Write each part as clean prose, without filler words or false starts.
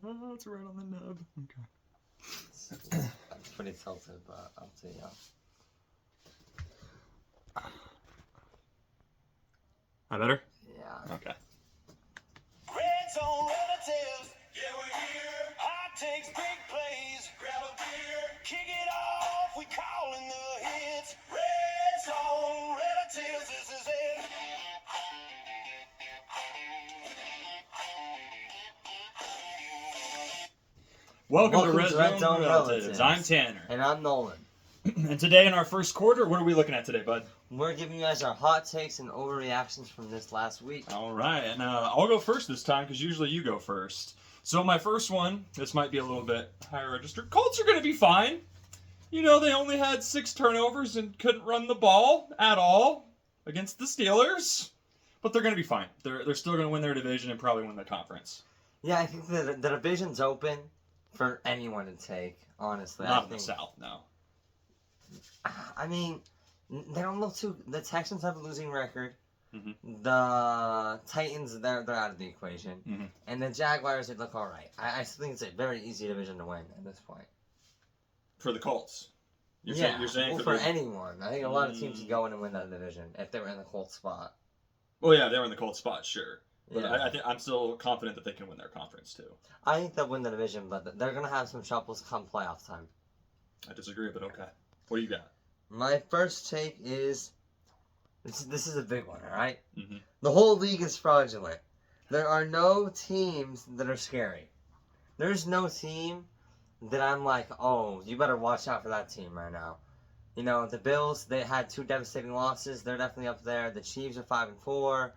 Oh, it's right on the nub. Okay. It's pretty tilted, but I'll see you. That better? Yeah. Okay. Red Zone relatives. Yeah, we're here. Hot takes, big plays. Grab a beer. Kick it off. We calling the hits. Red Zone relatives. This is it. Welcome to Red Zone Relatives. I'm Tanner. And I'm Nolan. And today in our first quarter, what are we looking at today, bud? We're giving you guys our hot takes and overreactions from this last week. All right, and I'll go first this time because usually you go first. So my first one, this might be a little bit higher register. Colts are going to be fine. You know, they only had 6 turnovers and couldn't run the ball at all against the Steelers. But they're going to be fine. They're still going to win their division and probably win the conference. Yeah, I think the division's open for anyone to take, honestly. Not in the South, no. I mean, they don't look too... The Texans have a losing record. Mm-hmm. The Titans, they're out of the equation. Mm-hmm. And the Jaguars, they look all right. I still think it's a very easy division to win at this point. For the Colts? You're saying for anyone. I think a lot of teams could go in and win that division if they were in the Colts spot. Well, yeah, they were in the Colts spot, sure. But Yeah. I think I'm still confident that they can win their conference, too. I think they'll win the division, but they're going to have some troubles come playoff time. I disagree, but okay. What do you got? My first take is... This is a big one, all right? Mm-hmm. The whole league is fraudulent. There are no teams that are scary. There's no team that I'm like, oh, you better watch out for that team right now. You know, the Bills, they had 2 devastating losses. They're definitely up there. The Chiefs are 5-4.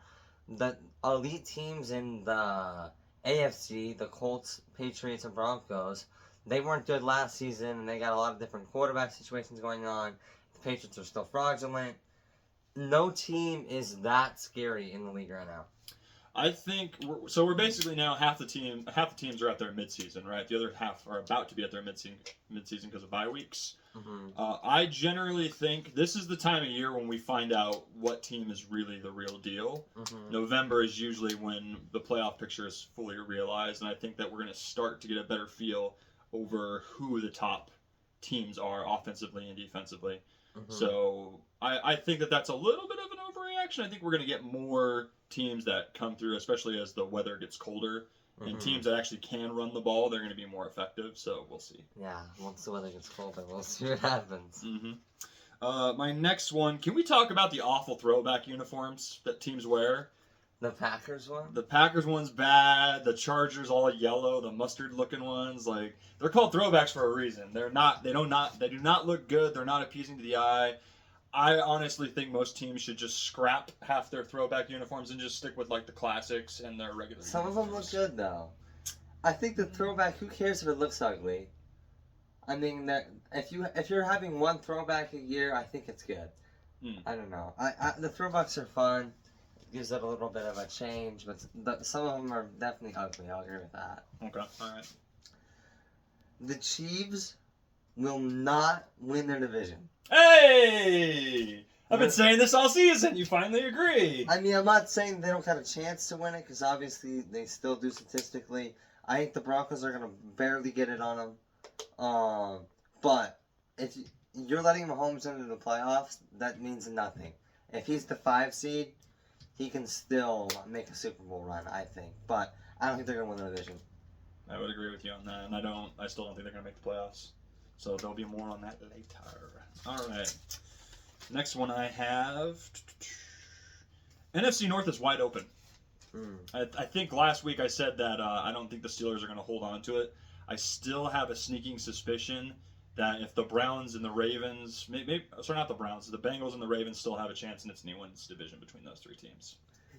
The elite teams in the AFC, the Colts, Patriots, and Broncos, they weren't good last season, and they got a lot of different quarterback situations going on. The Patriots are still fraudulent. No team is that scary in the league right now. I think we're basically now half the teams are at their midseason, right? The other half are about to be at their midseason because of bye weeks. Mm-hmm. I generally think this is the time of year when we find out what team is really the real deal. Mm-hmm. November is usually when the playoff picture is fully realized, and I think that we're going to start to get a better feel over who the top teams are offensively and defensively. Mm-hmm. So I think that that's a little bit of an overreaction. I think we're going to get more teams that come through, especially as the weather gets colder. Mm-hmm. And teams that actually can run the ball, they're going to be more effective. So we'll see. Yeah, once the weather gets colder, we'll see what happens. Mm-hmm. My next one, can we talk about the awful throwback uniforms that teams wear? The Packers one? The Packers one's bad. The Chargers all yellow. The mustard-looking ones, like they're called throwbacks for a reason. They do not look good. They're not appeasing to the eye. I honestly think most teams should just scrap half their throwback uniforms and just stick with like the classics and their regular. Some of them look good though. I think the throwback. Who cares if it looks ugly? I mean, that if you're having one throwback a year, I think it's good. I don't know. The throwbacks are fun. Gives it a little bit of a change, but some of them are definitely ugly. I'll agree with that. Okay, all right. The Chiefs will not win their division. Hey! I've been saying this all season. You finally agree. I mean, I'm not saying they don't have a chance to win it, because obviously they still do statistically. I think the Broncos are going to barely get it on them. But if you're letting Mahomes into the playoffs, that means nothing. If he's the 5 seed, he can still make a Super Bowl run, I think. But I don't think they're going to win the division. I would agree with you on that, and I still don't think they're going to make the playoffs. So there'll be more on that later. All right. Next one I have. NFC North is wide open. I think last week I said that I don't think the Steelers are going to hold on to it. I still have a sneaking suspicion that if the Browns and the Ravens, not the Browns, the Bengals and the Ravens still have a chance, and it's anyone's division between those 3 teams.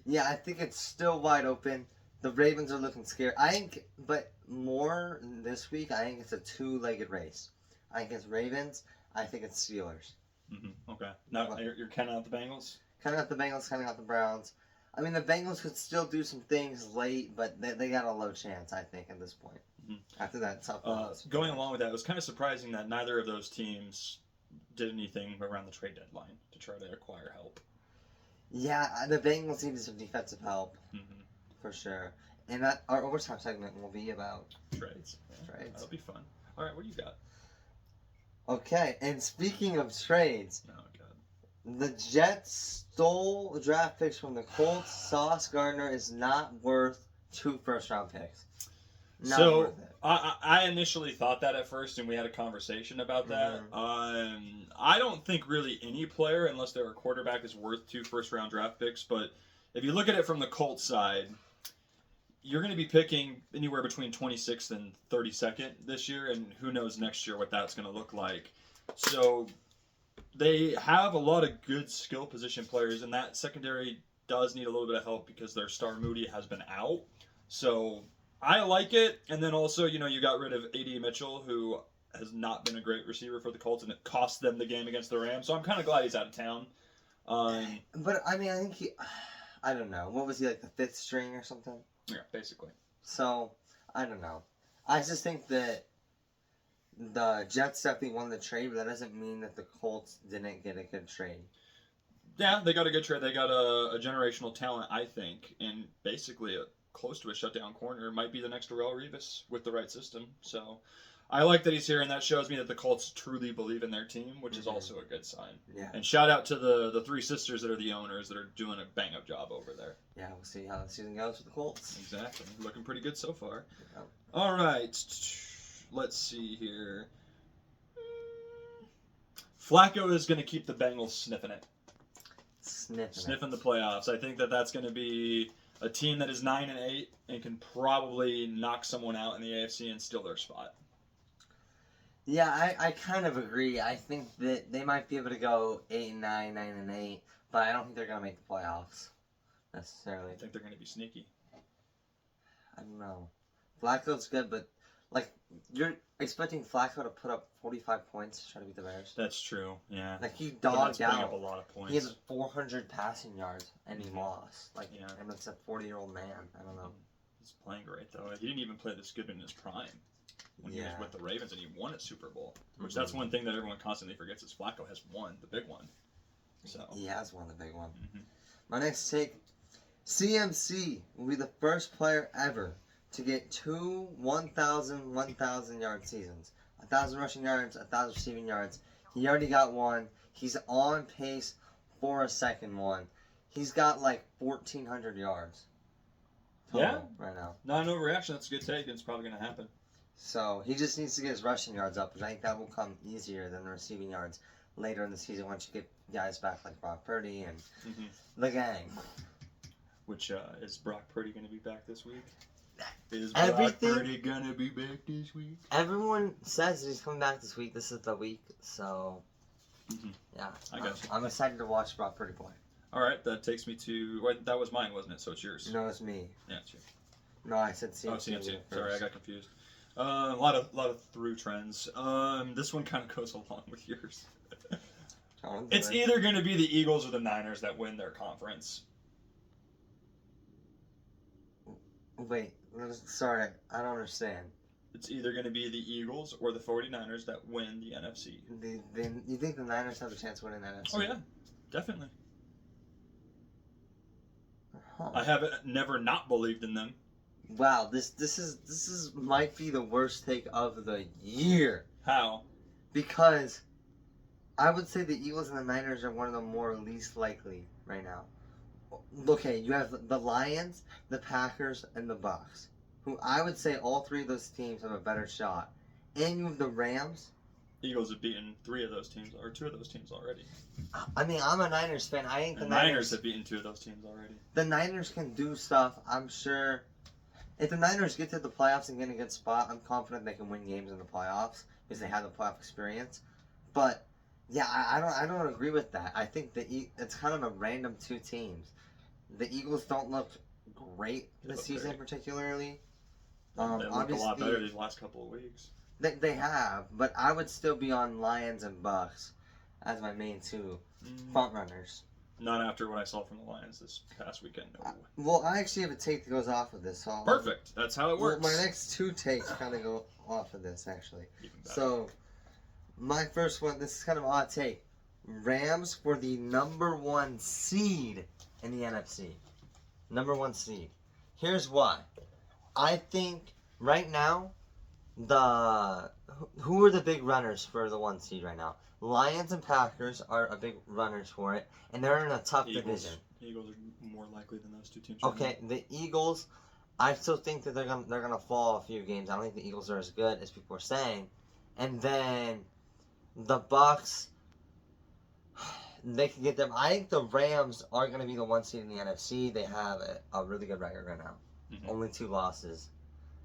Yeah, I think it's still wide open. The Ravens are looking scared. I think, but more this week, I think it's a 2-legged race. I think it's Ravens. I think it's Steelers. Mm-hmm. Okay. Now you're counting out the Bengals? Counting out the Bengals, counting out the Browns. I mean, the Bengals could still do some things late, but they got a low chance, I think, at this point. Mm-hmm. After that tough loss. Going along with that, it was kind of surprising that neither of those teams did anything around the trade deadline to try to acquire help. Yeah, the Bengals needed some defensive help. Mm-hmm. For sure. And our overtime segment will be about Trades. Yeah, trades. That'll be fun. All right, what do you got? Okay, and speaking of trades, Oh, God. the Jets stole draft picks from the Colts. Sauce Gardner is not worth 2 first-round picks. Not So, worth it. I initially thought that at first, and we had a conversation about that. I don't think really any player, unless they're a quarterback, is worth 2 first-round draft picks. But if you look at it from the Colts side, you're going to be picking anywhere between 26th and 32nd this year, and who knows next year what that's going to look like. So they have a lot of good skill position players, and that secondary does need a little bit of help because their star Moody has been out. So I like it, and then also, you got rid of A.D. Mitchell, who has not been a great receiver for the Colts, and it cost them the game against the Rams. So I'm kind of glad he's out of town. But, I mean, I think I don't know. What was he, like the 5th string or something? Yeah, basically. So, I don't know. I just think that the Jets definitely won the trade, but that doesn't mean that the Colts didn't get a good trade. Yeah, they got a good trade. They got a generational talent, I think, and basically close to a shutdown corner. Might be the next Darrelle Revis with the right system. So I like that he's here, and that shows me that the Colts truly believe in their team, which is also a good sign. Yeah. And shout out to the 3 sisters that are the owners that are doing a bang-up job over there. Yeah, we'll see how the season goes with the Colts. Exactly. Looking pretty good so far. Yeah. All right. Let's see here. Flacco is going to keep the Bengals sniffing it. Sniffing the playoffs. I think that that's going to be a team that is 9-8 and can probably knock someone out in the AFC and steal their spot. Yeah, I kind of agree. I think that they might be able to go 8-9, 9-8, but I don't think they're going to make the playoffs necessarily. I think they're going to be sneaky. I don't know. Flacco's good, but like you're expecting Flacco to put up 45 points to try to beat the Bears. That's true. Yeah. Like he But that's dogged putting up out. a lot of points. He had 400 passing yards and he lost. Like, Yeah. and it's a 40-year-old man. I don't know. He's playing great though. He didn't even play this good in his prime when he was with the Ravens and he won a Super Bowl. Which that's one thing that everyone constantly forgets is Flacco has won the big one. So He has won the big one. Mhm. My next take, CMC will be the first player ever to get 2 1,000 yard seasons. 1,000 rushing yards, 1,000 receiving yards. He already got one. He's on pace for a second one. He's got like 1,400 yards. Total right now. Not an overreaction. That's a good take. It's probably going to happen. So he just needs to get his rushing yards up, which I think that will come easier than the receiving yards later in the season once you get guys back like Brock Purdy and the gang. Which is Brock Purdy going to be back this week? Is Everything- Brock Purdy going to be back this week? Everyone says he's coming back this week. This is the week, so yeah. I got you. I'm excited to watch Brock Purdy play. All right, that takes me to that was mine, wasn't it? So it's yours. No, it's me. Yeah, it's yours. No, I said CMC. Oh, CMC. Sorry, I got confused. A lot of through trends. This one kind of goes along with yours. It's either going to be the Eagles or the Niners that win their conference. Wait, sorry, I don't understand. It's either going to be the Eagles or the 49ers that win the NFC. Then you think the Niners have a chance to win an NFC? Oh, yeah. Definitely. Huh. I have never not believed in them. Wow, this is might be the worst take of the year. How? Because I would say the Eagles and the Niners are one of the more least likely right now. Okay, you have the Lions, the Packers, and the Bucks, who I would say all 3 of those teams have a better shot. And you have the Rams. Eagles have beaten 3 of those teams, or 2 of those teams already. I mean, I'm a Niners fan. I think The the Niners have beaten 2 of those teams already. The Niners can do stuff. I'm sure. If the Niners get to the playoffs and get in a good spot, I'm confident they can win games in the playoffs because they have the playoff experience. But yeah, I don't agree with that. I think it's kind of a random 2 teams. The Eagles don't look great this season, particularly. They look a lot better these last couple of weeks. They have, but I would still be on Lions and Bucks as my main 2 front runners. Not after what I saw from the Lions this past weekend. No. Well, I actually have a take that goes off of this. So Perfect. That's how it works. Well, my next 2 takes kind of go off of this, actually. Even better. So, my first one, this is kind of an odd take. Rams for the number 1 seed in the NFC. Number 1 seed. Here's why. I think right now, who are the big runners for the 1 seed right now? Lions and Packers are a big runners for it, and they're in a tough division. Eagles are more likely than those two teams. Right Okay, the Eagles, I still think that they're gonna fall a few games. I don't think the Eagles are as good as people are saying. And then the Bucks, they can get them. I think the Rams are gonna be the 1 seed in the NFC. They have a really good record right now. Mhm. Only 2 losses.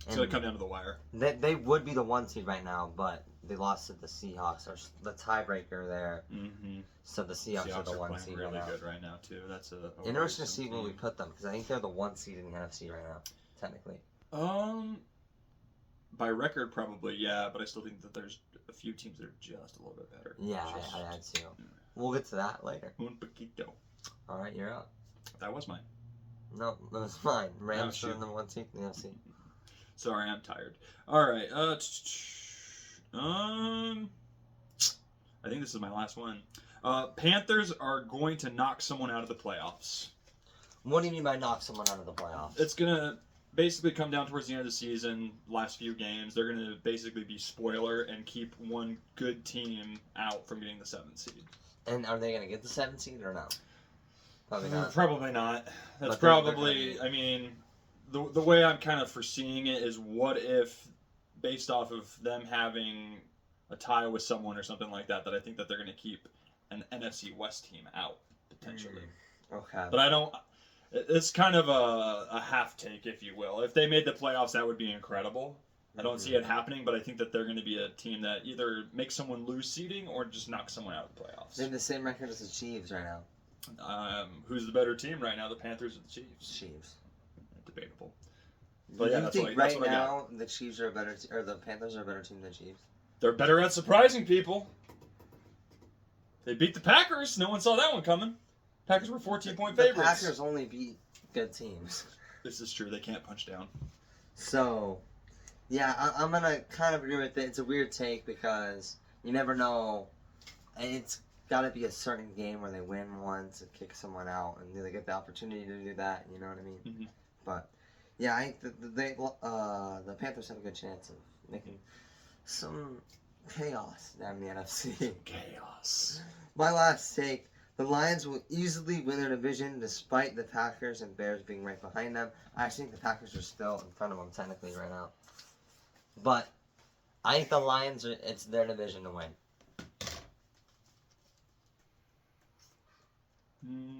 It's gonna come down to the wire. They would be the 1 seed right now, but they lost to the Seahawks. Or the tiebreaker there. Mm-hmm. So the Seahawks are the 1 playing seed really right now. good right now too. That's a Interesting to see where we team. put them, because I think they're the 1 seed in the NFC right now, technically. By record probably, yeah, but I still think that there's a few teams that are just a little bit better. Yeah, I had to. We'll get to that later. Un poquito. All right, you're up. That was mine. No, that was fine. Rams shoot. are the 1 seed in the NFC. Sorry, I'm tired. All right. I think this is my last one. Panthers are going to knock someone out of the playoffs. What do you mean by knock someone out of the playoffs? It's gonna basically come down towards the end of the season, last few games. They're gonna basically be spoiler and keep one good team out from getting the 7th seed. And are they going to get the 7th seed or no? Probably not. Probably not. That's But they're probably. I mean, the way I'm kind of foreseeing it is, what if, based off of them having a tie with someone or something like that, that I think that they're going to keep an NFC West team out potentially. Okay. But I don't. It's kind of a half take, if you will. If they made the playoffs, that would be incredible. I don't see it happening, but I think that they're going to be a team that either makes someone lose seeding or just knock someone out of the playoffs. They have the same record as the Chiefs right now. Who's the better team right now, the Panthers or the Chiefs? Chiefs. Debatable. Do But yeah, you that's think what I got. right now the Chiefs are a better, or the Panthers are a better team than the Chiefs? They're better at surprising people. They beat the Packers. No one saw that one coming. Packers were 14-point favorites. The Packers only beat good teams. This is true. They can't punch down. So, yeah, I'm going to kind of agree with it. It's a weird take because you never know. It's got to be a certain game where they win once and kick someone out, and they get the opportunity to do that. You know what I mean? Mm-hmm. But yeah, I think the Panthers have a good chance of making some chaos down in the NFC. Chaos. My last take: the Lions will easily win their division despite the Packers and Bears being right behind them. I actually think the Packers are still in front of them technically right now, but I think the Lions it's their division to win.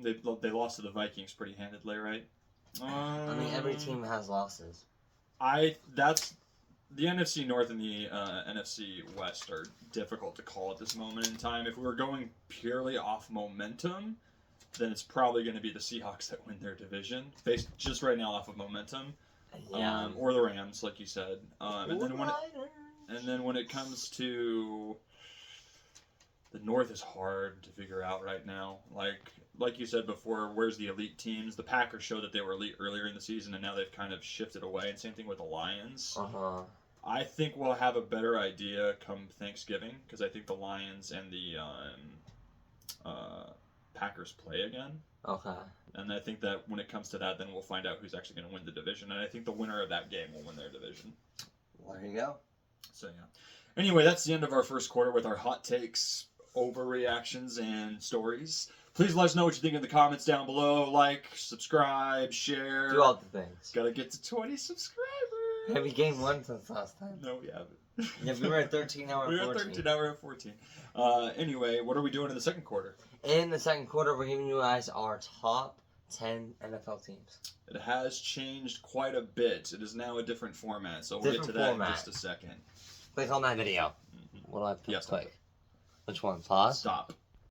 They lost to the Vikings pretty handedly, right? I mean, every team has losses. That's the NFC North and the NFC West are difficult to call at this moment in time. If we were going purely off momentum, then it's probably going to be the Seahawks that win their division, based just right now off of momentum. Yeah. Or the Rams, like you said. And then when it comes to the North, is hard to figure out right now. Like you said before, where's the elite teams? The Packers showed that they were elite earlier in the season, and now they've kind of shifted away. And same thing with the Lions. I think we'll have a better idea come Thanksgiving, because I think the Lions and the Packers play again. Okay. And I think that when it comes to that, then we'll find out who's actually going to win the division. And I think the winner of that game will win their division. Well, there you go. So, yeah. Anyway, that's the end of our first quarter with our hot takes, overreactions, and stories. Please let us know what you think in the comments down below. Like, subscribe, share. Do all the things. Gotta get to 20 subscribers. Have we gained one since last time? No, we haven't. Yeah, we were at 13, now we're at 14. We were at 13, now we're at 14. Anyway, what are we doing in the second quarter? In the second quarter, we're giving you guys our top 10 NFL teams. It has changed quite a bit. It is now a different format, so we'll get to that in just a second. Click on that video. What do I have to Yes, click? Which one? Pause? Stop.